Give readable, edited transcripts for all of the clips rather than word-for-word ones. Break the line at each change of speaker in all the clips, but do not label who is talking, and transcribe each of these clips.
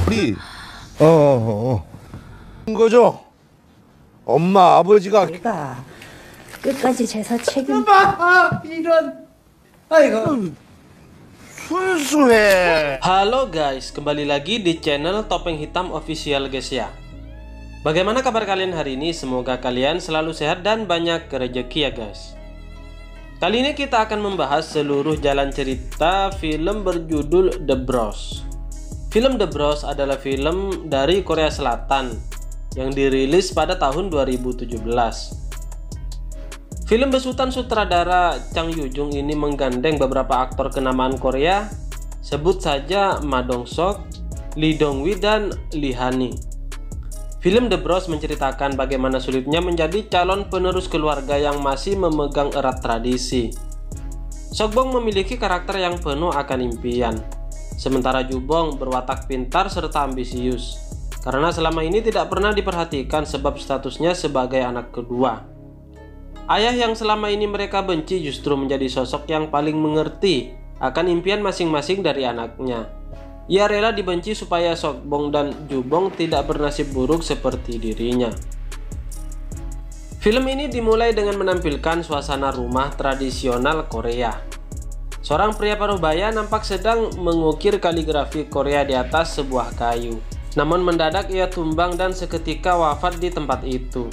우리 거죠? 엄마 아버지가
우리가 끝까지 제사 책임.
이런. 아이고.
순수해.
Halo guys, kembali lagi di channel Topeng Hitam Official guys ya. Bagaimana kabar kalian hari ini? Semoga kalian selalu sehat dan banyak rezeki ya guys. Kali ini kita akan membahas seluruh jalan cerita film berjudul The Bros. Film The Bros adalah film dari Korea Selatan yang dirilis pada tahun 2017. Film besutan sutradara Chang Yoo-jung ini menggandeng beberapa aktor kenamaan Korea, sebut saja Ma Dong-seok, Lee Dong-wi, dan Lee Han-hee. Film The Bros menceritakan bagaimana sulitnya menjadi calon penerus keluarga yang masih memegang erat tradisi. Sok-bong memiliki karakter yang penuh akan impian, sementara Ju-bong berwatak pintar serta ambisius, karena selama ini tidak pernah diperhatikan sebab statusnya sebagai anak kedua. Ayah yang selama ini mereka benci justru menjadi sosok yang paling mengerti akan impian masing-masing dari anaknya. Ia rela dibenci supaya Sok-bong dan Ju-bong tidak bernasib buruk seperti dirinya. Film ini dimulai dengan menampilkan suasana rumah tradisional Korea. Seorang pria paruh baya nampak sedang mengukir kaligrafi Korea di atas sebuah kayu. Namun mendadak ia tumbang dan seketika wafat di tempat itu.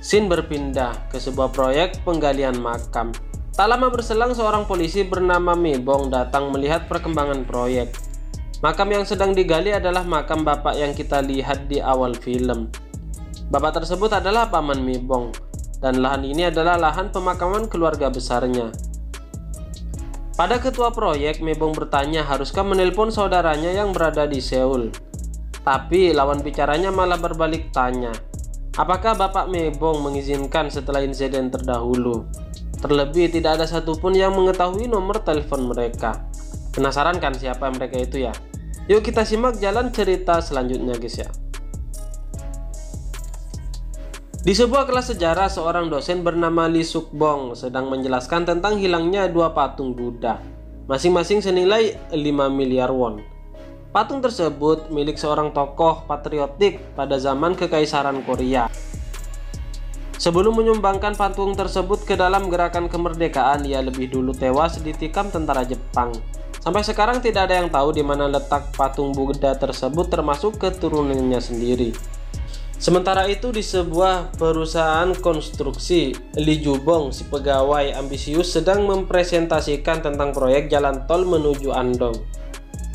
Scene berpindah ke sebuah proyek penggalian makam. Tak lama berselang seorang polisi bernama Mi-bong datang melihat perkembangan proyek. Makam yang sedang digali adalah makam bapak yang kita lihat di awal film. Bapak tersebut adalah paman Mi-bong, dan lahan ini adalah lahan pemakaman keluarga besarnya. Pada ketua proyek, Mi-bong bertanya haruskah menelpon saudaranya yang berada di Seoul. Tapi lawan bicaranya malah berbalik tanya, apakah bapak Mi-bong mengizinkan setelah insiden terdahulu? Terlebih tidak ada satupun yang mengetahui nomor telepon mereka. Penasaran kan siapa mereka itu ya? Yuk kita simak jalan cerita selanjutnya guys ya. Di sebuah kelas sejarah, seorang dosen bernama Lee Suk-bong sedang menjelaskan tentang hilangnya dua patung Buddha, masing-masing senilai 5 miliar won. Patung tersebut milik seorang tokoh patriotik pada zaman Kekaisaran Korea. Sebelum menyumbangkan patung tersebut ke dalam gerakan kemerdekaan, ia lebih dulu tewas ditikam tentara Jepang. Sampai sekarang tidak ada yang tahu di mana letak patung Buddha tersebut termasuk keturunannya sendiri. Sementara itu di sebuah perusahaan konstruksi, Lee Ju-bong, si pegawai ambisius, sedang mempresentasikan tentang proyek jalan tol menuju Andong.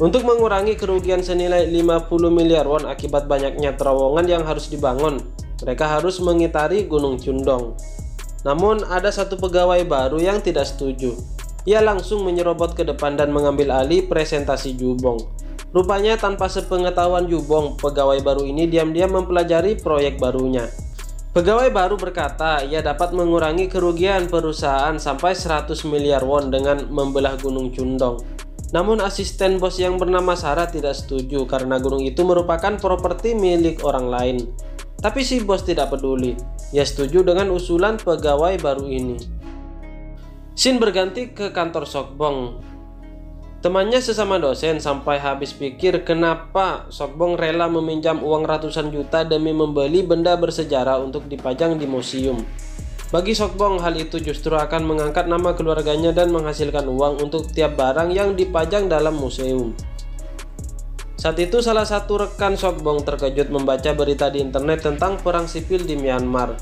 Untuk mengurangi kerugian senilai 50 miliar won akibat banyaknya terowongan yang harus dibangun, mereka harus mengitari Gunung Chundong. Namun ada satu pegawai baru yang tidak setuju. Ia langsung menyerobot ke depan dan mengambil alih presentasi Ju-bong. Rupanya tanpa sepengetahuan Ju-bong, pegawai baru ini diam-diam mempelajari proyek barunya. Pegawai baru berkata ia dapat mengurangi kerugian perusahaan sampai 100 miliar won dengan membelah Gunung Chundong. Namun asisten bos yang bernama Sarah tidak setuju karena gunung itu merupakan properti milik orang lain. Tapi si bos tidak peduli. Ia setuju dengan usulan pegawai baru ini. Scene berganti ke kantor Sok-bong. Temannya sesama dosen sampai habis pikir kenapa Sok-bong rela meminjam uang ratusan juta demi membeli benda bersejarah untuk dipajang di museum. Bagi Sok-bong, hal itu justru akan mengangkat nama keluarganya dan menghasilkan uang untuk tiap barang yang dipajang dalam museum. Saat itu salah satu rekan Sok-bong terkejut membaca berita di internet tentang perang sipil di Myanmar.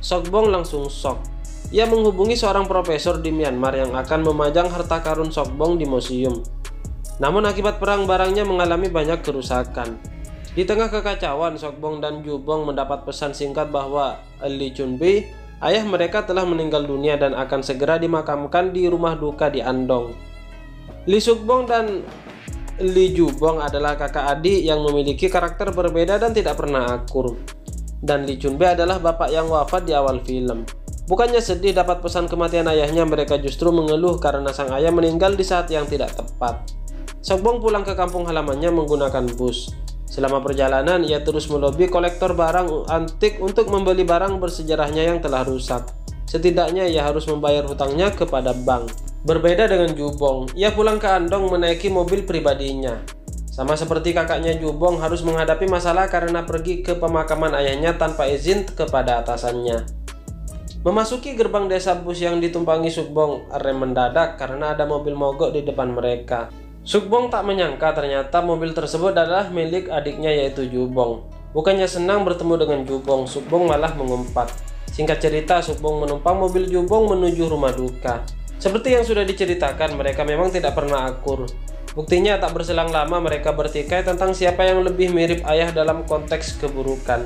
Sok-bong langsung shock. Ia menghubungi seorang profesor di Myanmar yang akan memajang harta karun Sok-bong di museum. Namun akibat perang barangnya mengalami banyak kerusakan. Di tengah kekacauan, Sok-bong dan Ju-bong mendapat pesan singkat bahwa Lee Chun-bi, ayah mereka, telah meninggal dunia dan akan segera dimakamkan di rumah duka di Andong. Lee Suk-bong dan Lee Ju-bong adalah kakak adik yang memiliki karakter berbeda dan tidak pernah akur. Dan Lee Chun-bi adalah bapak yang wafat di awal film. Bukannya sedih dapat pesan kematian ayahnya, mereka justru mengeluh karena sang ayah meninggal di saat yang tidak tepat. Sok-bong pulang ke kampung halamannya menggunakan bus. Selama perjalanan, ia terus melobi kolektor barang antik untuk membeli barang bersejarahnya yang telah rusak. Setidaknya ia harus membayar hutangnya kepada bank. Berbeda dengan Jubong, ia pulang ke Andong menaiki mobil pribadinya. Sama seperti kakaknya Jubong harus menghadapi masalah karena pergi ke pemakaman ayahnya tanpa izin kepada atasannya. Memasuki gerbang desa bus yang ditumpangi Sukbong rem mendadak karena ada mobil mogok di depan mereka. Sukbong tak menyangka ternyata mobil tersebut adalah milik adiknya yaitu Jubong. Bukannya senang bertemu dengan Jubong, Sukbong malah mengumpat. Singkat cerita, Sukbong menumpang mobil Jubong menuju rumah duka. Seperti yang sudah diceritakan, mereka memang tidak pernah akur. Buktinya tak berselang lama mereka bertikai tentang siapa yang lebih mirip ayah dalam konteks keburukan.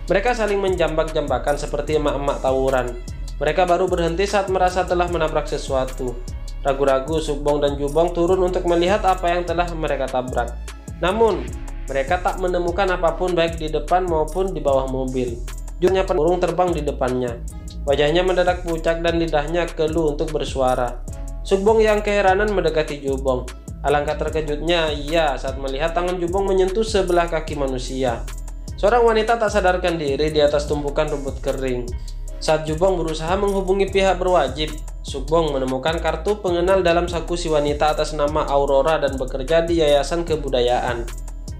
Mereka saling menjambak-jambakan seperti emak-emak tawuran. Mereka baru berhenti saat merasa telah menabrak sesuatu. Ragu-ragu, Sukbong dan Jubong turun untuk melihat apa yang telah mereka tabrak. Namun, mereka tak menemukan apapun baik di depan maupun di bawah mobil. Jurnya burung terbang di depannya. Wajahnya mendadak pucat dan lidahnya keluh untuk bersuara. Sukbong yang keheranan mendekati Jubong. Alangkah terkejutnya ia saat melihat tangan Jubong menyentuh sebelah kaki manusia. Seorang wanita tak sadarkan diri di atas tumpukan rumput kering. Saat Jubong berusaha menghubungi pihak berwajib, Sukbong menemukan kartu pengenal dalam saku si wanita atas nama Aurora dan bekerja di Yayasan Kebudayaan.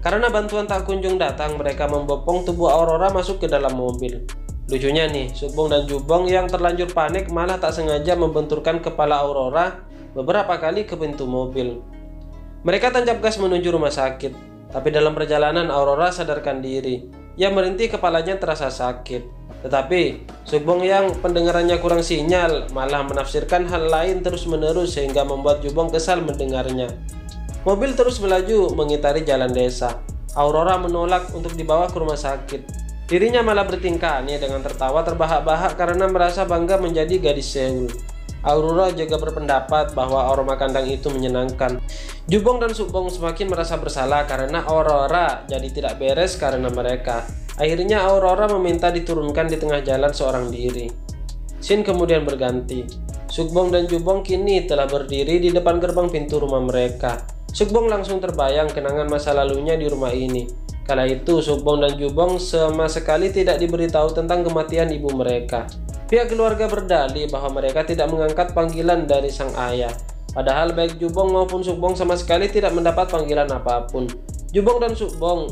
Karena bantuan tak kunjung datang, mereka membopong tubuh Aurora masuk ke dalam mobil. Lucunya nih, Sukbong dan Jubong yang terlanjur panik malah tak sengaja membenturkan kepala Aurora beberapa kali ke pintu mobil. Mereka tancap gas menuju rumah sakit, tapi dalam perjalanan Aurora sadarkan diri. Ia merintih, kepalanya terasa sakit. Tetapi Sukbong yang pendengarannya kurang sinyal malah menafsirkan hal lain terus-menerus sehingga membuat Jubong kesal mendengarnya. Mobil terus melaju mengitari jalan desa. Aurora menolak untuk dibawa ke rumah sakit. Dirinya malah bertingkah aneh dengan tertawa terbahak-bahak karena merasa bangga menjadi gadis Seoul. Aurora juga berpendapat bahwa aroma kandang itu menyenangkan. Jubong dan Sukbong semakin merasa bersalah karena Aurora jadi tidak beres karena mereka. Akhirnya Aurora meminta diturunkan di tengah jalan seorang diri. Scene kemudian berganti. Sukbong dan Jubong kini telah berdiri di depan gerbang pintu rumah mereka. Sukbong langsung terbayang kenangan masa lalunya di rumah ini. Kala itu Sukbong dan Jubong sama sekali tidak diberitahu tentang kematian ibu mereka. Pihak keluarga berdalih bahwa mereka tidak mengangkat panggilan dari sang ayah. Padahal baik Jubong maupun Sukbong sama sekali tidak mendapat panggilan apapun. Jubong dan Sukbong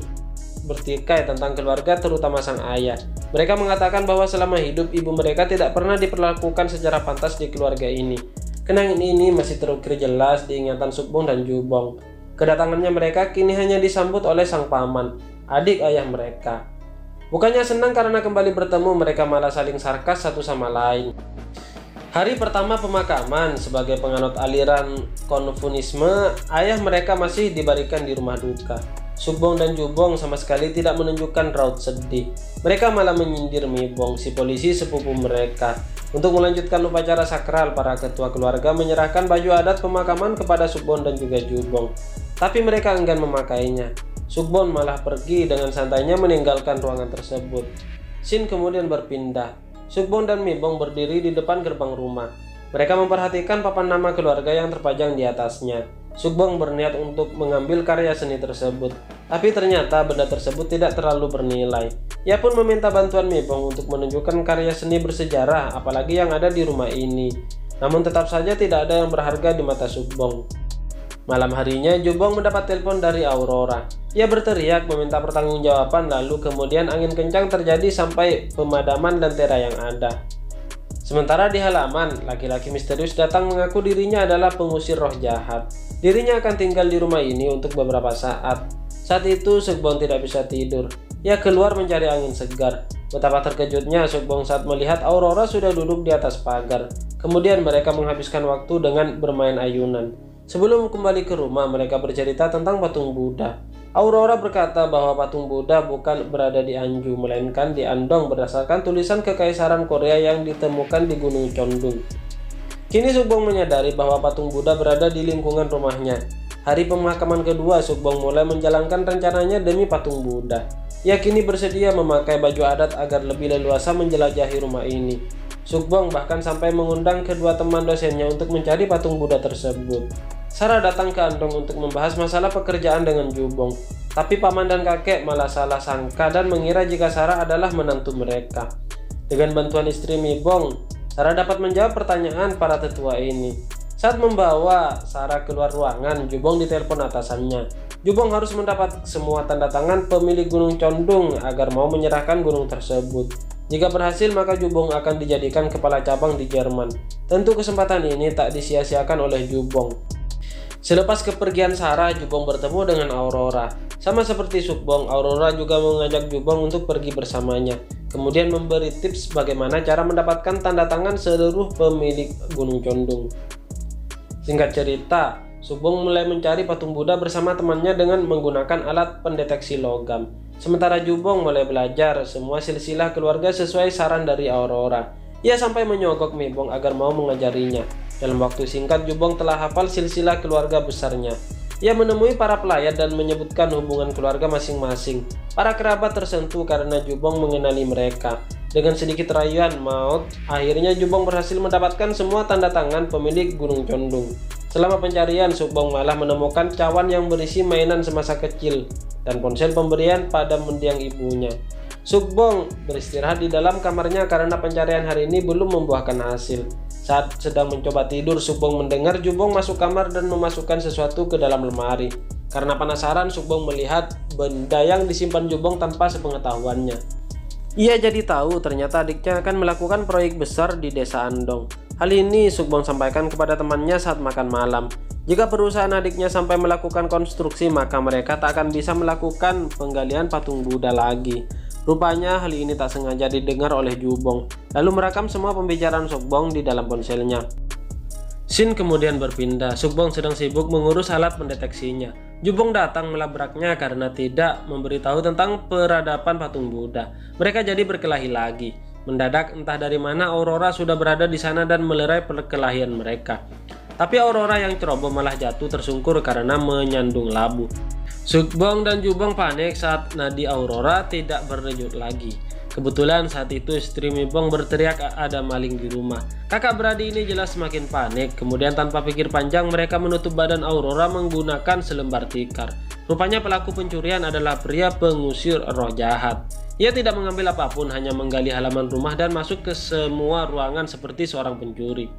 bertikai tentang keluarga, terutama sang ayah. Mereka mengatakan bahwa selama hidup ibu mereka tidak pernah diperlakukan secara pantas di keluarga ini. Kenangan ini masih terukir jelas di ingatan Sukbong dan Jubong. Kedatangannya mereka kini hanya disambut oleh sang paman, adik ayah mereka. Bukannya senang karena kembali bertemu, mereka malah saling sarkas satu sama lain. Hari pertama pemakaman, sebagai penganut aliran Konfusianisme, ayah mereka masih dibarikan di rumah duka. Sukbong dan Jubong sama sekali tidak menunjukkan raut sedih. Mereka malah menyindir Mibong, si polisi sepupu mereka. Untuk melanjutkan upacara sakral, para ketua keluarga menyerahkan baju adat pemakaman kepada Sukbong dan juga Jubong. Tapi mereka enggan memakainya. Sukbong malah pergi dengan santainya meninggalkan ruangan tersebut. Scene kemudian berpindah. Sukbong dan Mibong berdiri di depan gerbang rumah. Mereka memperhatikan papan nama keluarga yang terpajang di atasnya. Sukbong berniat untuk mengambil karya seni tersebut, tapi ternyata benda tersebut tidak terlalu bernilai. Ia pun meminta bantuan Mibong untuk menunjukkan karya seni bersejarah, apalagi yang ada di rumah ini. Namun tetap saja tidak ada yang berharga di mata Sukbong. Malam harinya, Jubong mendapat telepon dari Aurora. Ia berteriak meminta pertanggungjawaban, lalu kemudian angin kencang terjadi sampai pemadaman lentera yang ada. Sementara di halaman, laki-laki misterius datang mengaku dirinya adalah pengusir roh jahat. Dirinya akan tinggal di rumah ini untuk beberapa saat. Saat itu Sukbong tidak bisa tidur. Ia keluar mencari angin segar. Betapa terkejutnya Sukbong saat melihat Aurora sudah duduk di atas pagar. Kemudian mereka menghabiskan waktu dengan bermain ayunan. Sebelum kembali ke rumah, mereka bercerita tentang patung Buddha. Aurora berkata bahwa patung Buddha bukan berada di Anju, melainkan di Andong berdasarkan tulisan Kekaisaran Korea yang ditemukan di Gunung Condung. Kini Sukbong menyadari bahwa patung Buddha berada di lingkungan rumahnya. Hari pemakaman kedua, Sukbong mulai menjalankan rencananya demi patung Buddha. Ia kini bersedia memakai baju adat agar lebih leluasa menjelajahi rumah ini. Sukbong bahkan sampai mengundang kedua teman dosennya untuk mencari patung Buddha tersebut. Sarah datang ke Andong untuk membahas masalah pekerjaan dengan Jubong, tapi paman dan kakek malah salah sangka dan mengira jika Sarah adalah menantu mereka. Dengan bantuan istri Mibong, Sarah dapat menjawab pertanyaan para tetua ini. Saat membawa Sarah keluar ruangan, Jubong ditelepon atasannya. Jubong harus mendapat semua tanda tangan pemilik Gunung Condong agar mau menyerahkan gunung tersebut. Jika berhasil, maka Jubong akan dijadikan kepala cabang di Jerman. Tentu kesempatan ini tak disia-siakan oleh Jubong. Selepas kepergian Sarah, Jubong bertemu dengan Aurora. Sama seperti Sukbong, Aurora juga mengajak Jubong untuk pergi bersamanya. Kemudian memberi tips bagaimana cara mendapatkan tanda tangan seluruh pemilik Gunung Condong. Singkat cerita, Sukbong mulai mencari patung Buddha bersama temannya dengan menggunakan alat pendeteksi logam. Sementara Jubong mulai belajar semua silsilah keluarga sesuai saran dari Aurora. Ia sampai menyogok Mebong agar mau mengajarinya. Dalam waktu singkat, Jubong telah hafal silsilah keluarga besarnya. Ia menemui para pelayat dan menyebutkan hubungan keluarga masing-masing. Para kerabat tersentuh karena Jubong mengenali mereka. Dengan sedikit rayuan maut, akhirnya Jubong berhasil mendapatkan semua tanda tangan pemilik Gunung Condong. Selama pencarian, Sukbong malah menemukan cawan yang berisi mainan semasa kecil dan ponsel pemberian pada mendiang ibunya. Sukbong beristirahat di dalam kamarnya karena pencarian hari ini belum membuahkan hasil. Saat sedang mencoba tidur, Sukbong mendengar Jubong masuk kamar dan memasukkan sesuatu ke dalam lemari. Karena penasaran, Sukbong melihat benda yang disimpan Jubong tanpa sepengetahuannya. Ia jadi tahu ternyata adiknya akan melakukan proyek besar di desa Andong. Hal ini Sukbong sampaikan kepada temannya saat makan malam. Jika perusahaan adiknya sampai melakukan konstruksi, maka mereka tak akan bisa melakukan penggalian patung Buddha lagi. Rupanya hal ini tak sengaja didengar oleh Jubong, lalu merekam semua pembicaraan Sukbong di dalam ponselnya. Scene kemudian berpindah. Sukbong sedang sibuk mengurus alat pendeteksinya. Jubong datang melabraknya karena tidak memberitahu tentang peradaban patung Buddha. Mereka jadi berkelahi lagi. Mendadak entah dari mana Aurora sudah berada di sana dan melerai perkelahian mereka. Tapi Aurora yang ceroboh malah jatuh tersungkur karena menyandung labu. Sukbong dan Jubong panik saat nadi Aurora tidak berdenyut lagi. Kebetulan saat itu istri Mebong berteriak ada maling di rumah. Kakak beradik ini jelas semakin panik. Kemudian tanpa pikir panjang mereka menutup badan Aurora menggunakan selembar tikar. Rupanya pelaku pencurian adalah pria pengusir roh jahat. Ia tidak mengambil apapun, hanya menggali halaman rumah dan masuk ke semua ruangan seperti seorang pencuri.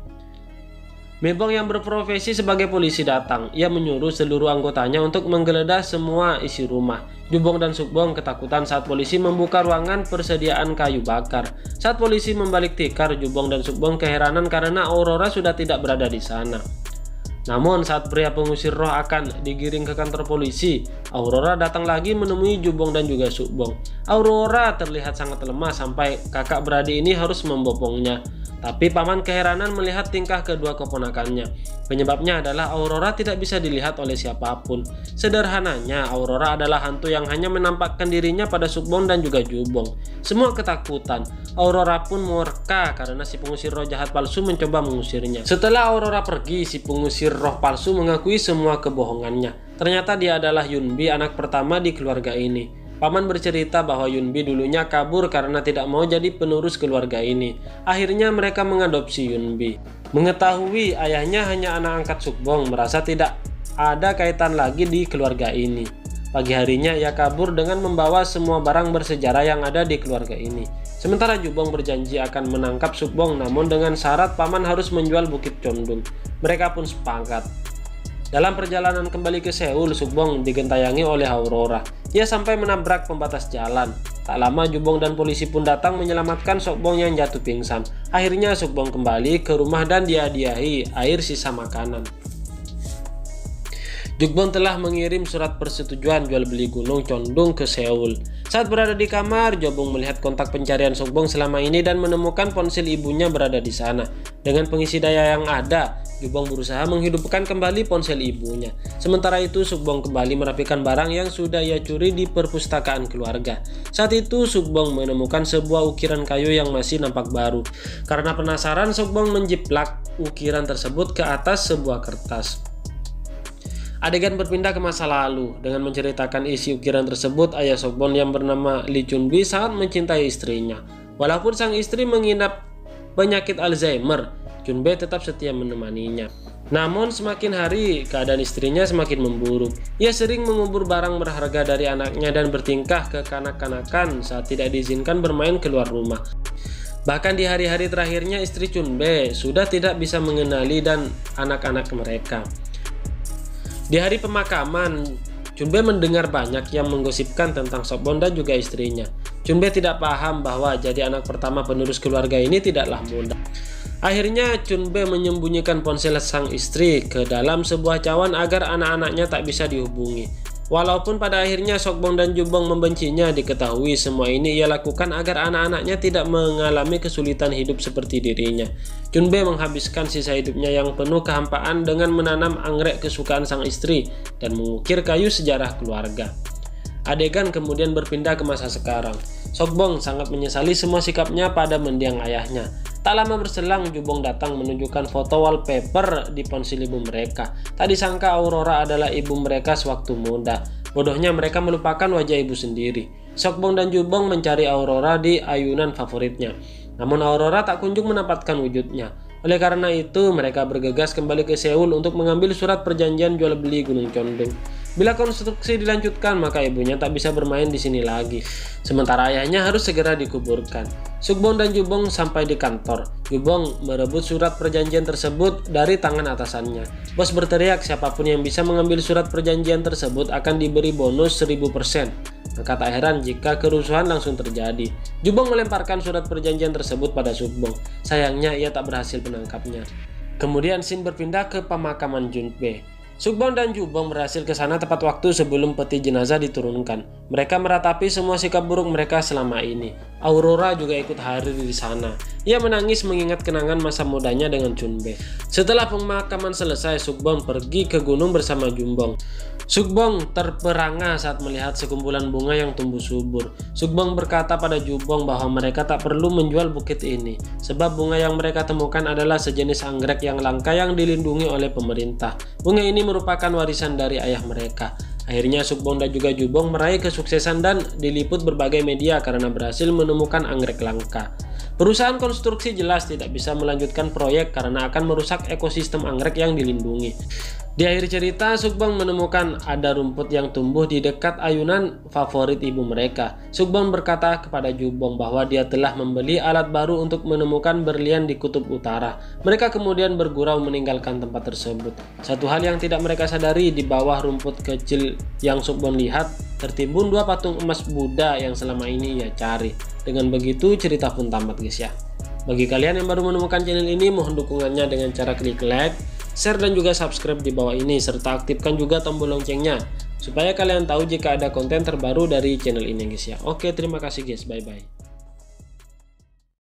Mebong yang berprofesi sebagai polisi datang. Ia menyuruh seluruh anggotanya untuk menggeledah semua isi rumah. Jubong dan Sukbong ketakutan saat polisi membuka ruangan persediaan kayu bakar. Saat polisi membalik tikar, Jubong dan Sukbong keheranan karena Aurora sudah tidak berada di sana. Namun saat pria pengusir roh akan digiring ke kantor polisi, Aurora datang lagi menemui Jubong dan juga Sukbong. Aurora terlihat sangat lemah sampai kakak beradik ini harus membopongnya. Tapi paman keheranan melihat tingkah kedua keponakannya. Penyebabnya adalah Aurora tidak bisa dilihat oleh siapapun. Sederhananya, Aurora adalah hantu yang hanya menampakkan dirinya pada Sukbong dan juga Jubong. Semua ketakutan. Aurora pun murka karena si pengusir roh jahat palsu mencoba mengusirnya. Setelah Aurora pergi, si pengusir roh palsu mengakui semua kebohongannya. Ternyata dia adalah Yunbi, anak pertama di keluarga ini. Paman bercerita bahwa Yunbi dulunya kabur karena tidak mau jadi penerus keluarga ini. Akhirnya mereka mengadopsi Yunbi. Mengetahui ayahnya hanya anak angkat Sukbong, merasa tidak ada kaitan lagi di keluarga ini. Pagi harinya ia kabur dengan membawa semua barang bersejarah yang ada di keluarga ini. Sementara Jubong berjanji akan menangkap Sukbong, namun dengan syarat paman harus menjual Bukit Condong. Mereka pun sepakat. Dalam perjalanan kembali ke Seoul, Sukbong digentayangi oleh Aurora. Ia sampai menabrak pembatas jalan. Tak lama Jubong dan polisi pun datang menyelamatkan Sukbong yang jatuh pingsan. Akhirnya Sukbong kembali ke rumah dan dihadiahi air sisa makanan. Jubong telah mengirim surat persetujuan jual beli Gunung Condong ke Seoul. Saat berada di kamar, Jubong melihat kontak pencarian Sukbong selama ini dan menemukan ponsel ibunya berada di sana. Dengan pengisi daya yang ada, Jubong berusaha menghidupkan kembali ponsel ibunya. Sementara itu, Sukbong kembali merapikan barang yang sudah ia curi di perpustakaan keluarga. Saat itu, Sukbong menemukan sebuah ukiran kayu yang masih nampak baru. Karena penasaran, Sukbong menjiplak ukiran tersebut ke atas sebuah kertas. Adegan berpindah ke masa lalu. Dengan menceritakan isi ukiran tersebut, ayah Sukbong yang bernama Lee Chunbi sangat mencintai istrinya. Walaupun sang istri mengidap penyakit Alzheimer, Chunbi tetap setia menemaninya. Namun semakin hari, keadaan istrinya semakin memburuk. Ia sering mengubur barang berharga dari anaknya dan bertingkah kekanak-kanakan saat tidak diizinkan bermain keluar rumah. Bahkan di hari-hari terakhirnya istri Chunbe sudah tidak bisa mengenali dan anak-anak mereka. Di hari pemakaman, Chunbe mendengar banyak yang menggosipkan tentang Sokbon dan juga istrinya. Chunbe tidak paham bahwa jadi anak pertama penerus keluarga ini tidaklah mudah. Akhirnya Chunbe menyembunyikan ponsel sang istri ke dalam sebuah cawan agar anak-anaknya tak bisa dihubungi. Walaupun pada akhirnya Sokbon dan Jubong membencinya, diketahui semua ini ia lakukan agar anak-anaknya tidak mengalami kesulitan hidup seperti dirinya. Chunbe menghabiskan sisa hidupnya yang penuh kehampaan dengan menanam anggrek kesukaan sang istri dan mengukir kayu sejarah keluarga. Adegan kemudian berpindah ke masa sekarang. Sokbon sangat menyesali semua sikapnya pada mendiang ayahnya. Tak lama berselang, Jubong datang menunjukkan foto wallpaper di ponsel ibu mereka. Tak disangka Aurora adalah ibu mereka sewaktu muda. Bodohnya mereka melupakan wajah ibu sendiri. Sokbon dan Jubong mencari Aurora di ayunan favoritnya. Namun Aurora tak kunjung mendapatkan wujudnya. Oleh karena itu, mereka bergegas kembali ke Seoul untuk mengambil surat perjanjian jual beli Gunung Cheonbing. Bila konstruksi dilanjutkan, maka ibunya tak bisa bermain di sini lagi. Sementara ayahnya harus segera dikuburkan. Sukbon dan Jubong sampai di kantor. Jubong merebut surat perjanjian tersebut dari tangan atasannya. Bos berteriak siapapun yang bisa mengambil surat perjanjian tersebut akan diberi bonus 1000%. Maka tak heran jika kerusuhan langsung terjadi. Jubong melemparkan surat perjanjian tersebut pada Sukbong. Sayangnya ia tak berhasil menangkapnya. Kemudian scene berpindah ke pemakaman Junpei. Sukbon dan Jubong berhasil ke sana tepat waktu sebelum peti jenazah diturunkan. Mereka meratapi semua sikap buruk mereka selama ini. Aurora juga ikut hadir di sana. Ia menangis mengingat kenangan masa mudanya dengan Chunbe. Setelah pemakaman selesai, Sukbon pergi ke gunung bersama Jubong. Sukbong terperangah saat melihat sekumpulan bunga yang tumbuh subur. Sukbong berkata pada Jubong bahwa mereka tak perlu menjual bukit ini, sebab bunga yang mereka temukan adalah sejenis anggrek yang langka yang dilindungi oleh pemerintah. Bunga ini merupakan warisan dari ayah mereka. Akhirnya Sukbong dan juga Jubong meraih kesuksesan dan diliput berbagai media karena berhasil menemukan anggrek langka. Perusahaan konstruksi jelas tidak bisa melanjutkan proyek karena akan merusak ekosistem anggrek yang dilindungi. Di akhir cerita, Sukbong menemukan ada rumput yang tumbuh di dekat ayunan favorit ibu mereka. Sukbong berkata kepada Jubong bahwa dia telah membeli alat baru untuk menemukan berlian di kutub utara. Mereka kemudian bergurau meninggalkan tempat tersebut. Satu hal yang tidak mereka sadari, di bawah rumput kecil yang Sukbong lihat, tertimbun dua patung emas Buddha yang selama ini ia cari. Dengan begitu, cerita pun tamat guys ya. Bagi kalian yang baru menemukan channel ini, mohon dukungannya dengan cara klik like, share dan juga subscribe di bawah ini, serta aktifkan juga tombol loncengnya supaya kalian tahu jika ada konten terbaru dari channel ini guys ya. Oke, terima kasih guys, bye bye.